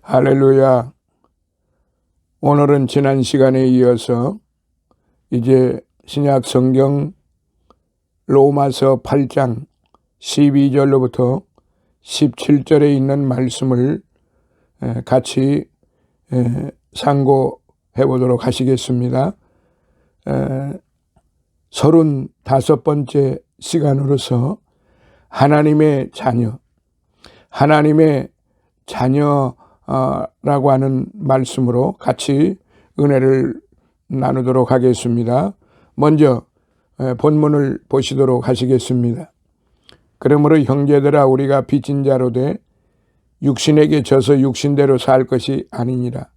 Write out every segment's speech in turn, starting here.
할렐루야. 오늘은 지난 시간에 이어서 이제 신약 성경 로마서 8장 12절로부터 17절에 있는 말씀을 같이 상고해 보도록 하시겠습니다. 35번째 시간으로서 하나님의 자녀라고 하는 말씀으로 같이 은혜를 나누도록 하겠습니다. 먼저 본문을 보시도록 하시겠습니다. 그러므로 형제들아, 우리가 빚진 자로 돼 육신에게 져서 육신대로 살 것이 아니니라.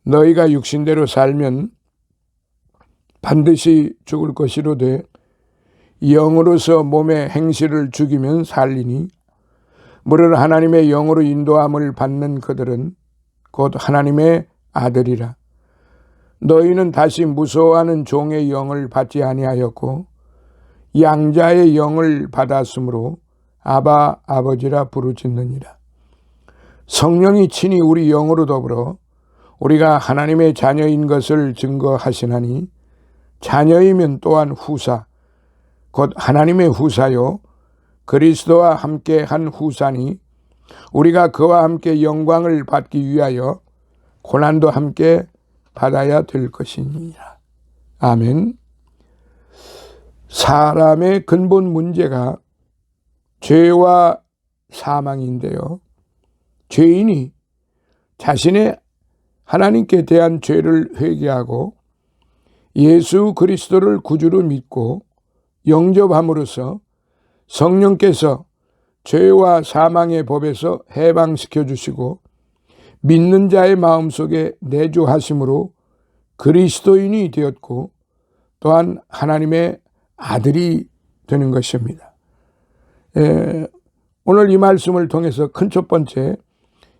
너희가 육신대로 살면 반드시 죽을 것이로되 영으로서 몸의 행실을 죽이면 살리니, 무릇 하나님의 영으로 인도함을 받는 그들은 곧 하나님의 아들이라. 너희는 다시 무서워하는 종의 영을 받지 아니하였고 양자의 영을 받았으므로 아바 아버지라 부르짖느니라. 성령이 친히 우리 영으로 더불어 우리가 하나님의 자녀인 것을 증거하시나니, 자녀이면 또한 후사 곧 하나님의 후사요 그리스도와 함께 한 후사니, 우리가 그와 함께 영광을 받기 위하여 고난도 함께 받아야 될 것이니라. 아멘. 사람의 근본 문제가 죄와 사망인데요, 죄인이 자신의 하나님께 대한 죄를 회개하고 예수 그리스도를 구주로 믿고 영접함으로써 성령께서 죄와 사망의 법에서 해방시켜 주시고 믿는 자의 마음속에 내주하심으로 그리스도인이 되었고 또한 하나님의 아들이 되는 것입니다. 오늘 이 말씀을 통해서 큰 첫 번째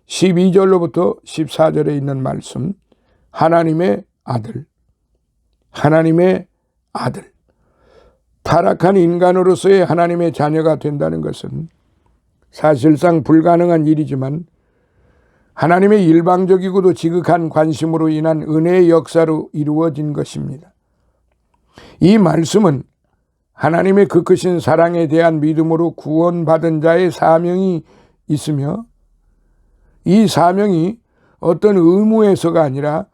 12절로부터 14절에 있는 말씀, 하나님의 아들. 타락한 인간으로서의 하나님의 자녀가 된다는 것은 사실상 불가능한 일이지만 하나님의 일방적이고도 지극한 관심으로 인한 은혜의 역사로 이루어진 것입니다. 이 말씀은 하나님의 그 크신 사랑에 대한 믿음으로 구원받은 자의 사명이 있으며, 이 사명이 어떤 의무에서가 아니라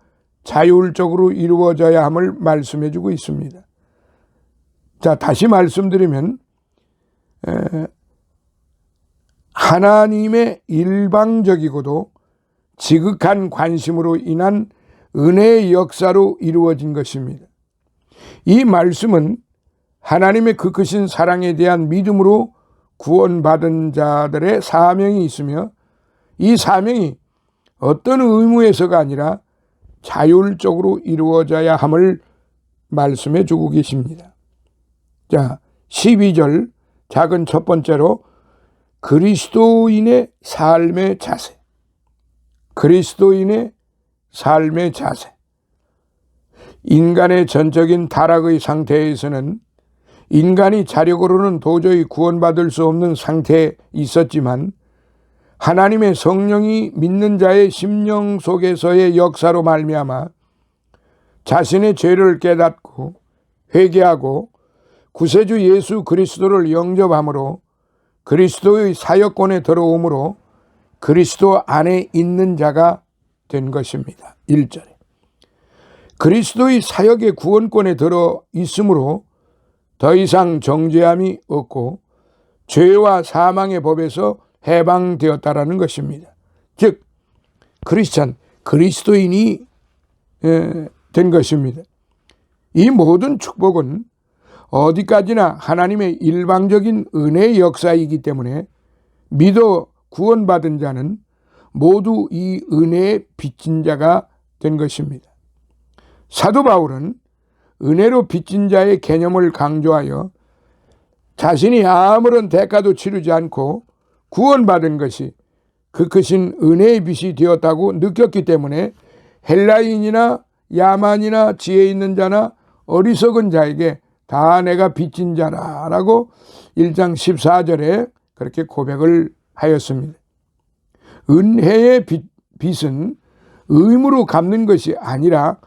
자율적으로 이루어져야 함을 말씀해 주고 있습니다. 자, 다시 말씀드리면 하나님의 일방적이고도 지극한 관심으로 인한 은혜의 역사로 이루어진 것입니다. 이 말씀은 하나님의 그 크신 사랑에 대한 믿음으로 구원받은 자들의 사명이 있으며, 이 사명이 어떤 의무에서가 아니라 자율적으로 이루어져야 함을 말씀해 주고 계십니다. 자, 12절 작은 첫 번째로 그리스도인의 삶의 자세. 그리스도인의 삶의 자세. 인간의 전적인 타락의 상태에서는 인간이 자력으로는 도저히 구원받을 수 없는 상태에 있었지만, 하나님의 성령이 믿는 자의 심령 속에서의 역사로 말미암아 자신의 죄를 깨닫고 회개하고 구세주 예수 그리스도를 영접함으로 그리스도의 사역권에 들어오므로 그리스도 안에 있는 자가 된 것입니다. 1절에 그리스도의 사역의 구원권에 들어 있으므로 더 이상 정죄함이 없고 죄와 사망의 법에서 해방되었다라는 것입니다. 즉 그리스도인이 된 것입니다. 이 모든 축복은 어디까지나 하나님의 일방적인 은혜의 역사이기 때문에 믿어 구원받은 자는 모두 이 은혜의 빚진 자가 된 것입니다. 사도 바울은 은혜로 빚진 자의 개념을 강조하여 자신이 아무런 대가도 치르지 않고 구원받은 것이 그 크신 은혜의 빚이 되었다고 느꼈기 때문에 헬라인이나 야만이나 지혜 있는 자나 어리석은 자에게 다 내가 빚진 자라라고 1장 14절에 그렇게 고백을 하였습니다. 은혜의 빚은 의무로 갚는 것이 아니라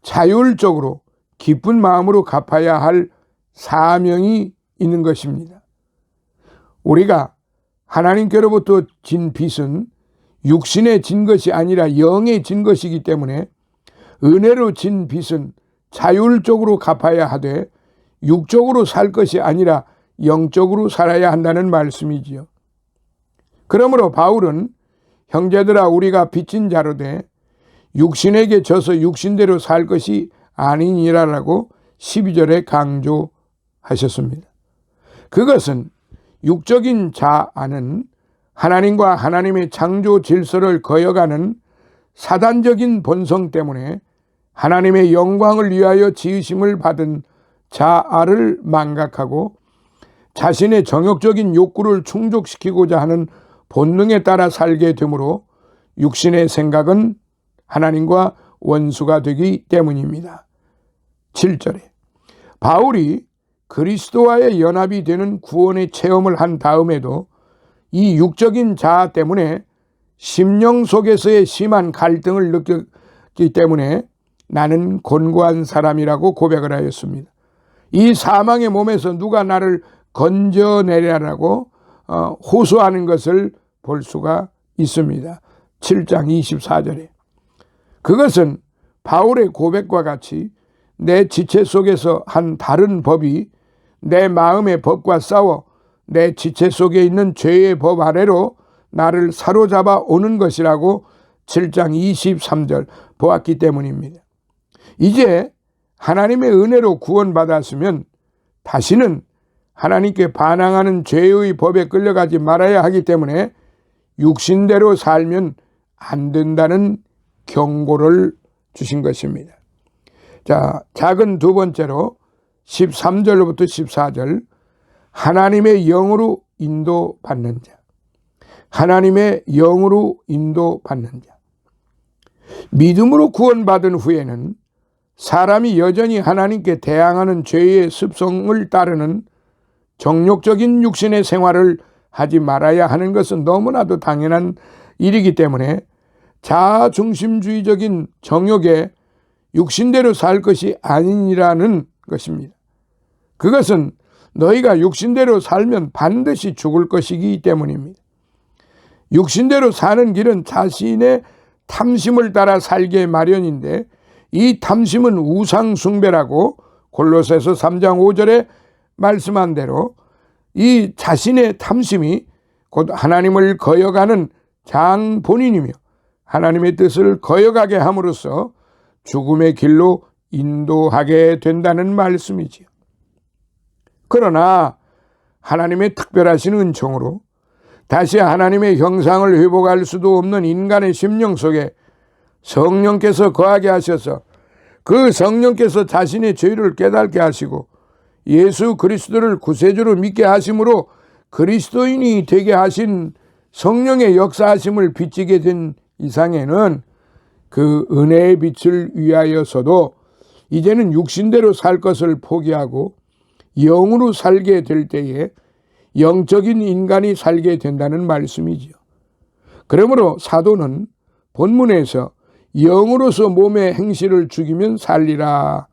자율적으로 기쁜 마음으로 갚아야 할 사명이 있는 것입니다. 우리가 하나님께로부터 진 빚은 육신에 진 것이 아니라 영에 진 것이기 때문에 은혜로 진 빚은 자율적으로 갚아야 하되 육적으로 살 것이 아니라 영적으로 살아야 한다는 말씀이지요. 그러므로 바울은 형제들아 우리가 빚진 자로 돼 육신에게 져서 육신대로 살 것이 아니니라라고 12절에 강조하셨습니다. 그것은 육적인 자 안은 하나님과 하나님의 창조 질서를 거역하는 사단적인 본성 때문에 하나님의 영광을 위하여 지으심을 받은 자아를 망각하고 자신의 정욕적인 욕구를 충족시키고자 하는 본능에 따라 살게 되므로 육신의 생각은 하나님과 원수가 되기 때문입니다. 7절에 바울이 그리스도와의 연합이 되는 구원의 체험을 한 다음에도 이 육적인 자아 때문에 심령 속에서의 심한 갈등을 느꼈기 때문에 나는 곤고한 사람이라고 고백을 하였습니다. 이 사망의 몸에서 누가 나를 건져내려라고 호소하는 것을 볼 수가 있습니다. 7장 24절에 그것은 바울의 고백과 같이 내 지체 속에서 한 다른 법이 내 마음의 법과 싸워 내 지체 속에 있는 죄의 법 아래로 나를 사로잡아 오는 것이라고 7장 23절 보았기 때문입니다. 이제 하나님의 은혜로 구원받았으면 다시는 하나님께 반항하는 죄의 법에 끌려가지 말아야 하기 때문에 육신대로 살면 안 된다는 경고를 주신 것입니다. 자, 작은 두 번째로 13절로부터 14절 하나님의 영으로 인도받는 자. 하나님의 영으로 인도받는 자. 믿음으로 구원받은 후에는 사람이 여전히 하나님께 대항하는 죄의 습성을 따르는 정욕적인 육신의 생활을 하지 말아야 하는 것은 너무나도 당연한 일이기 때문에 자아중심주의적인 정욕에 육신대로 살 것이 아니라는 것입니다. 그것은 너희가 육신대로 살면 반드시 죽을 것이기 때문입니다. 육신대로 사는 길은 자신의 탐심을 따라 살게 마련인데 이 탐심은 우상숭배라고 골로새서 3장 5절에 말씀한 대로 이 자신의 탐심이 곧 하나님을 거역하는 장본인이며 하나님의 뜻을 거역하게 함으로써 죽음의 길로 인도하게 된다는 말씀이지요. 그러나 하나님의 특별하신 은총으로 다시 하나님의 형상을 회복할 수도 없는 인간의 심령 속에 성령께서 거하게 하셔서 그 성령께서 자신의 죄를 깨닫게 하시고 예수 그리스도를 구세주로 믿게 하심으로 그리스도인이 되게 하신 성령의 역사하심을 비치게 된 이상에는 그 은혜의 빛을 위하여서도 이제는 육신대로 살 것을 포기하고 영으로 살게 될 때에 영적인 인간이 살게 된다는 말씀이지요. 그러므로 사도는 본문에서 영으로서 몸의 행실을 죽이면 살리라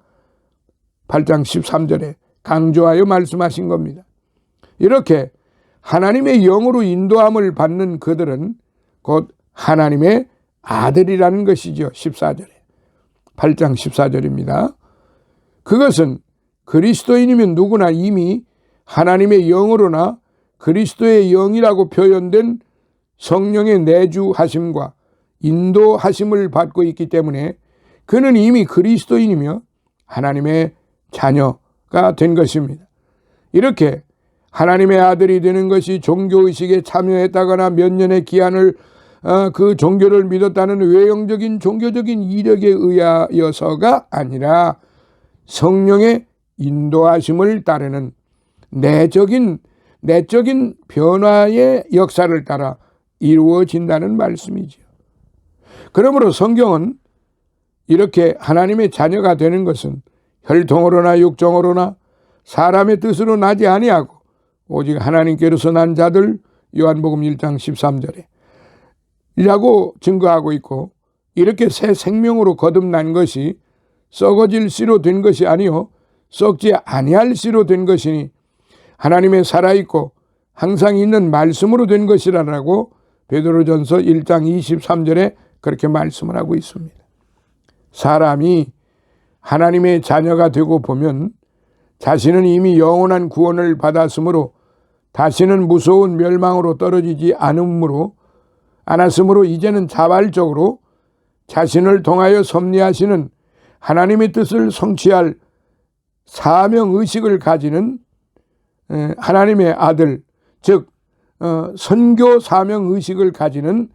8장 13절에 강조하여 말씀하신 겁니다. 이렇게 하나님의 영으로 인도함을 받는 그들은 곧 하나님의 아들이라는 것이죠. 14절에 8장 14절입니다. 그것은 그리스도인이면 누구나 이미 하나님의 영으로나 그리스도의 영이라고 표현된 성령의 내주하심과 인도하심을 받고 있기 때문에 그는 이미 그리스도인이며 하나님의 자녀가 된 것입니다. 이렇게 하나님의 아들이 되는 것이 종교의식에 참여했다거나 몇 년의 기한을 그 종교를 믿었다는 외형적인 종교적인 이력에 의하여서가 아니라 성령의 인도하심을 따르는 내적인 변화의 역사를 따라 이루어진다는 말씀이지요. 그러므로 성경은 이렇게 하나님의 자녀가 되는 것은 혈통으로나 육정으로나 사람의 뜻으로 나지 아니하고 오직 하나님께로서 난 자들 요한복음 1장 13절에 증거하고 있고, 이렇게 새 생명으로 거듭난 것이 썩어질 씨로 된 것이 아니요 썩지 아니할 씨로 된 것이니 하나님의 살아있고 항상 있는 말씀으로 된 것이라고 베드로전서 1장 23절에 그렇게 말씀을 하고 있습니다. 사람이 하나님의 자녀가 되고 보면 자신은 이미 영원한 구원을 받았으므로 다시는 무서운 멸망으로 떨어지지 않았으므로 이제는 자발적으로 자신을 통하여 섭리하시는 하나님의 뜻을 성취할 사명의식을 가지는 하나님의 아들, 즉 선교 사명의식을 가지는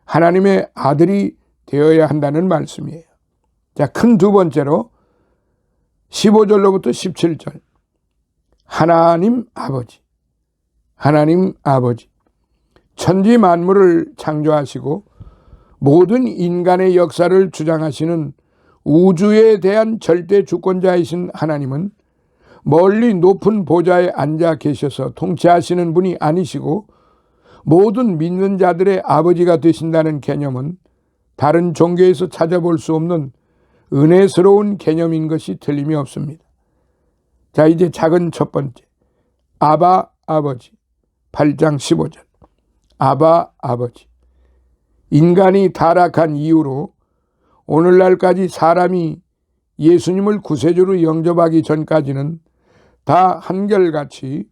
하나님의 아들이 되어야 한다는 말씀이에요. 자, 큰 두 번째로 15절로부터 17절. 하나님 아버지 천지 만물을 창조하시고 모든 인간의 역사를 주장하시는 우주에 대한 절대 주권자이신 하나님은 멀리 높은 보좌에 앉아 계셔서 통치하시는 분이 아니시고 모든 믿는 자들의 아버지가 되신다는 개념은 다른 종교에서 찾아볼 수 없는 은혜스러운 개념인 것이 틀림이 없습니다. 자, 이제 작은 첫 번째, 아바 아버지. 8장 15절. 아바 아버지. 인간이 타락한 이후로 오늘날까지 사람이 예수님을 구세주로 영접하기 전까지는 다 한결같이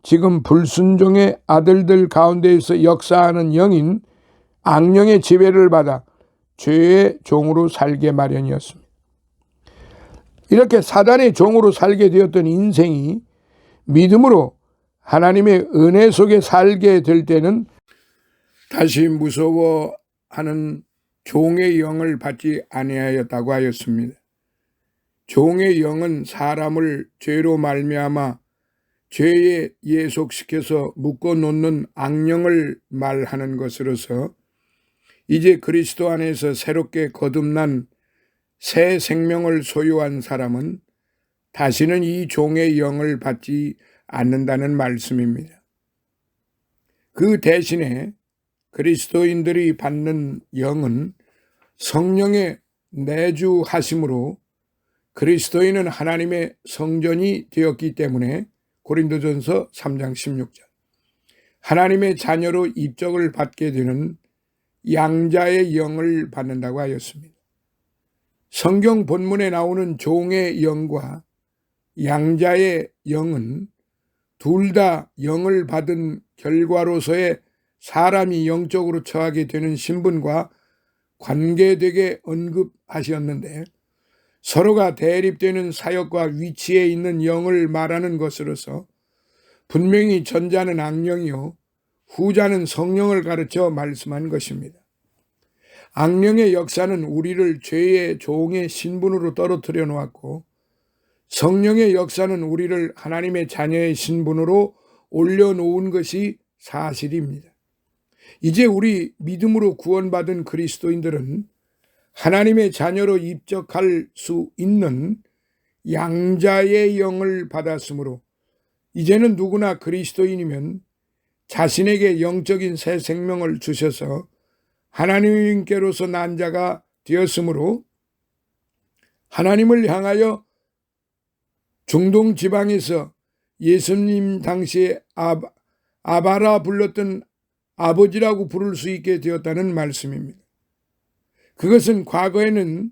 지금 불순종의 아들들 가운데에서 역사하는 영인 악령의 지배를 받아 죄의 종으로 살게 마련이었습니다. 이렇게 사단의 종으로 살게 되었던 인생이 믿음으로 하나님의 은혜 속에 살게 될 때는 다시 무서워하는 종의 영을 받지 아니하였다고 하였습니다. 종의 영은 사람을 죄로 말미암아 죄에 예속시켜서 묶어놓는 악령을 말하는 것으로서 이제 그리스도 안에서 새롭게 거듭난 새 생명을 소유한 사람은 다시는 이 종의 영을 받지 않는다는 말씀입니다. 그 대신에 그리스도인들이 받는 영은 성령의 내주하심으로 그리스도인은 하나님의 성전이 되었기 때문에 고린도전서 3장 16절 하나님의 자녀로 입적을 받게 되는 양자의 영을 받는다고 하였습니다. 성경 본문에 나오는 종의 영과 양자의 영은 둘 다 영을 받은 결과로서의 사람이 영적으로 처하게 되는 신분과 관계되게 언급하셨는데 서로가 대립되는 사역과 위치에 있는 영을 말하는 것으로서 분명히 전자는 악령이요 후자는 성령을 가르쳐 말씀한 것입니다. 악령의 역사는 우리를 죄의 종의 신분으로 떨어뜨려 놓았고 성령의 역사는 우리를 하나님의 자녀의 신분으로 올려놓은 것이 사실입니다. 이제 우리 믿음으로 구원받은 그리스도인들은 하나님의 자녀로 입적할 수 있는 양자의 영을 받았으므로 이제는 누구나 그리스도인이면 자신에게 영적인 새 생명을 주셔서 하나님께로서 난 자가 되었으므로 하나님을 향하여 중동 지방에서 예수님 당시에 아바라 불렀던 아버지라고 부를 수 있게 되었다는 말씀입니다. 그것은 과거에는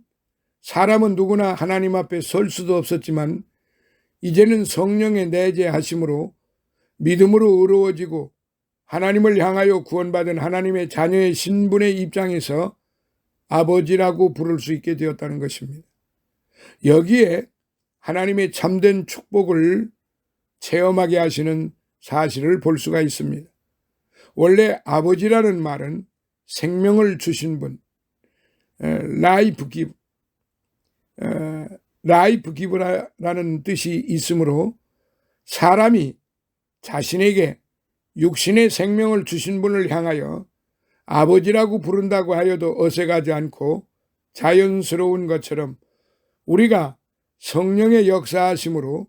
사람은 누구나 하나님 앞에 설 수도 없었지만 이제는 성령의 내재하심으로 믿음으로 의로워지고 하나님을 향하여 구원받은 하나님의 자녀의 신분의 입장에서 아버지라고 부를 수 있게 되었다는 것입니다. 여기에 하나님의 참된 축복을 체험하게 하시는 사실을 볼 수가 있습니다. 원래 아버지라는 말은 생명을 주신 분, 라이프 기브라는 뜻이 있으므로 사람이 자신에게 육신의 생명을 주신 분을 향하여 아버지라고 부른다고 하여도 어색하지 않고 자연스러운 것처럼 우리가 성령의 역사하심으로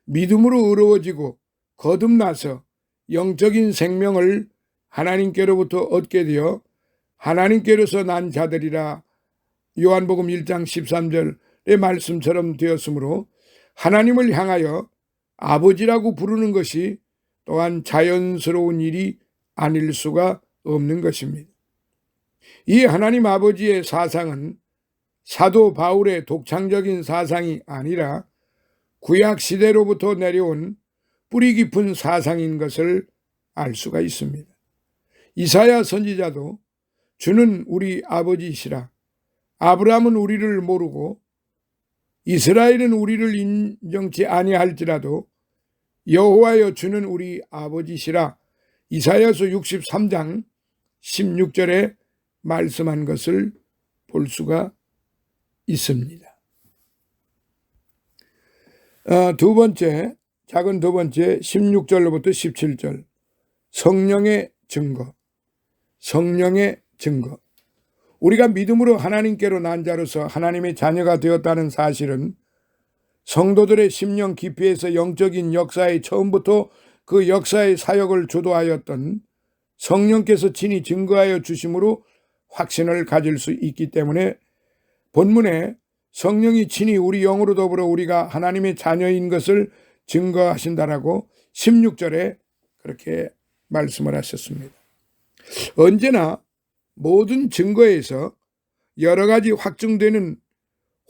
믿음으로 의로워지고 거듭나서 영적인 생명을 하나님께로부터 얻게 되어 하나님께로서 난 자들이라 요한복음 1장 13절의 말씀처럼 되었으므로 하나님을 향하여 아버지라고 부르는 것이 또한 자연스러운 일이 아닐 수가 없는 것입니다. 이 하나님 아버지의 사상은 사도 바울의 독창적인 사상이 아니라 구약 시대로부터 내려온 뿌리 깊은 사상인 것을 알 수가 있습니다. 이사야 선지자도 주는 우리 아버지시라, 아브라함은 우리를 모르고 이스라엘은 우리를 인정치 아니할지라도 여호와여 주는 우리 아버지시라, 이사야서 63장 16절에 말씀한 것을 볼 수가 있습니다. 작은 두 번째 16절로부터 17절, 성령의 증거. 성령의 증거. 우리가 믿음으로 하나님께로 난 자로서 하나님의 자녀가 되었다는 사실은 성도들의 심령 깊이에서 영적인 역사의 처음부터 그 역사의 사역을 주도하였던 성령께서 친히 증거하여 주심으로 확신을 가질 수 있기 때문에 본문에 성령이 친히 우리 영으로 더불어 우리가 하나님의 자녀인 것을 증거하신다라고 16절에 그렇게 말씀을 하셨습니다. 언제나 모든 증거에서 여러 가지 확증되는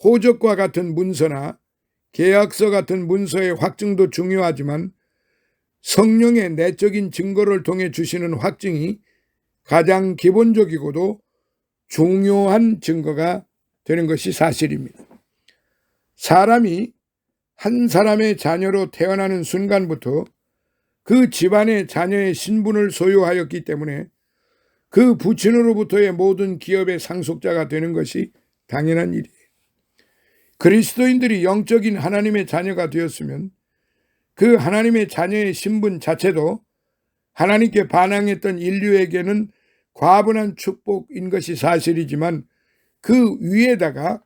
호적과 같은 문서나 계약서 같은 문서의 확증도 중요하지만 성령의 내적인 증거를 통해 주시는 확증이 가장 기본적이고도 중요한 증거가 되는 것이 사실입니다. 사람이 한 사람의 자녀로 태어나는 순간부터 그 집안의 자녀의 신분을 소유하였기 때문에 그 부친으로부터의 모든 기업의 상속자가 되는 것이 당연한 일이에요. 그리스도인들이 영적인 하나님의 자녀가 되었으면 그 하나님의 자녀의 신분 자체도 하나님께 반항했던 인류에게는 과분한 축복인 것이 사실이지만 그 위에다가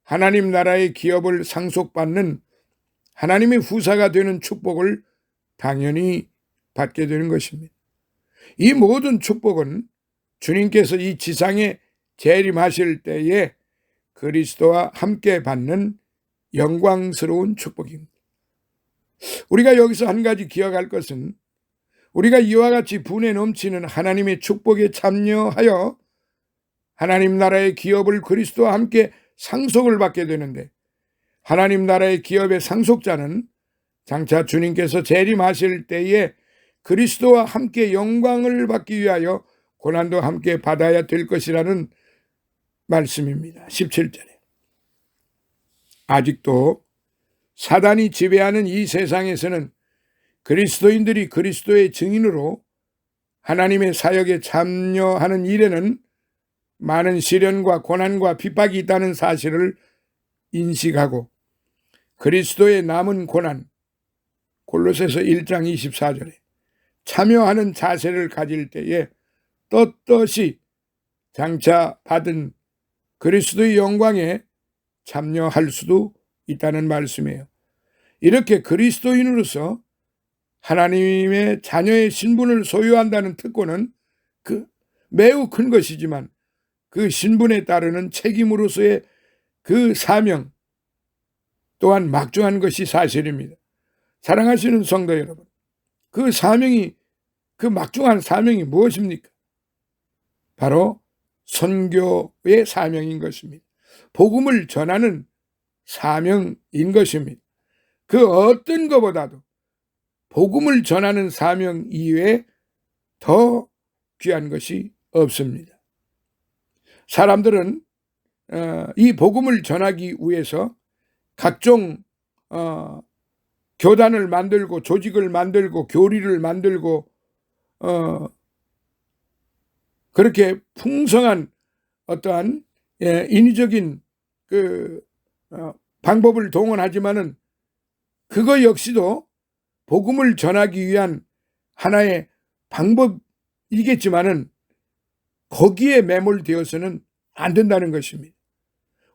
하나님 나라의 기업을 상속받는 하나님의 후사가 되는 축복을 당연히 받게 되는 것입니다. 이 모든 축복은 주님께서 이 지상에 재림하실 때에 그리스도와 함께 받는 영광스러운 축복입니다. 우리가 여기서 한 가지 기억할 것은 우리가 이와 같이 분에 넘치는 하나님의 축복에 참여하여 하나님 나라의 기업을 그리스도와 함께 상속을 받게 되는데, 하나님 나라의 기업의 상속자는 장차 주님께서 재림하실 때에 그리스도와 함께 영광을 받기 위하여 고난도 함께 받아야 될 것이라는 말씀입니다. 17절에 아직도 사단이 지배하는 이 세상에서는 그리스도인들이 그리스도의 증인으로 하나님의 사역에 참여하는 일에는 많은 시련과 고난과 핍박이 있다는 사실을 인식하고 그리스도의 남은 고난, 골로새서 1장 24절에 참여하는 자세를 가질 때에 떳떳이 장차 받은 그리스도의 영광에 참여할 수도 있다는 말씀이에요. 이렇게 그리스도인으로서 하나님의 자녀의 신분을 소유한다는 특권은 매우 큰 것이지만 그 신분에 따르는 책임으로서의 그 사명 또한 막중한 것이 사실입니다. 사랑하시는 성도 여러분, 그 막중한 사명이 무엇입니까? 바로 선교의 사명인 것입니다. 복음을 전하는 사명인 것입니다. 그 어떤 것보다도 복음을 전하는 사명 이외에 더 귀한 것이 없습니다. 사람들은 이 복음을 전하기 위해서 각종 교단을 만들고 조직을 만들고 교리를 만들고 그렇게 풍성한 어떠한 인위적인 방법을 동원하지만은 그거 역시도 복음을 전하기 위한 하나의 방법이겠지만은 거기에 매몰되어서는 안 된다는 것입니다.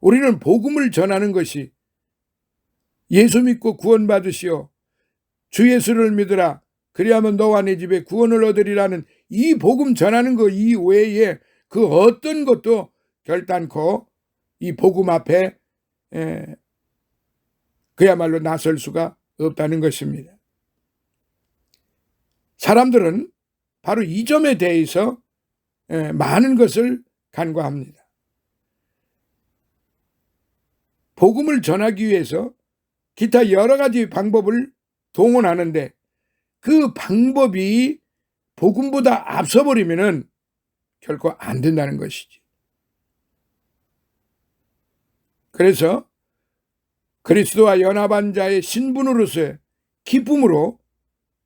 우리는 복음을 전하는 것이 예수 믿고 구원받으시오, 주 예수를 믿으라, 그리하면 너와 내 집에 구원을 얻으리라는 이 복음 전하는 거 이외에 그 어떤 것도 결단코 이 복음 앞에 그야말로 나설 수가 없다는 것입니다. 사람들은 바로 이 점에 대해서 많은 것을 간과합니다. 복음을 전하기 위해서 기타 여러 가지 방법을 동원하는데 그 방법이 복음보다 앞서버리면은 결코 안 된다는 것이지. 그래서 그리스도와 연합한 자의 신분으로서의 기쁨으로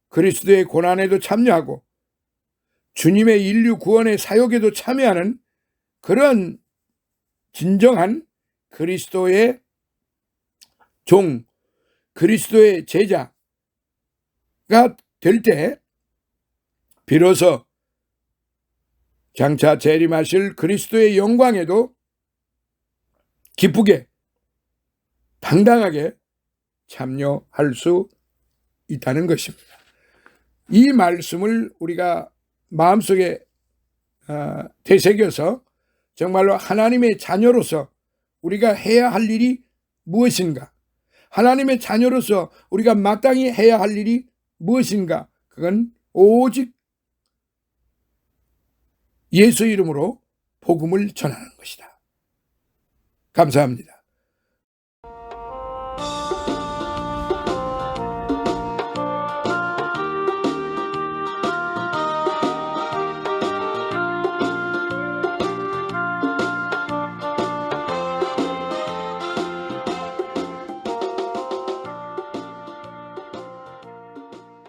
그리스도의 고난에도 참여하고 주님의 인류 구원의 사역에도 참여하는 그런 진정한 그리스도의 종, 그리스도의 제자가 될 때 비로소 장차 재림하실 그리스도의 영광에도 기쁘게 당당하게 참여할 수 있다는 것입니다. 이 말씀을 우리가 마음속에 되새겨서 정말로 하나님의 자녀로서 우리가 해야 할 일이 무엇인가, 하나님의 자녀로서 우리가 마땅히 해야 할 일이 무엇인가, 그건 오직 예수 이름으로 복음을 전하는 것이다. 감사합니다.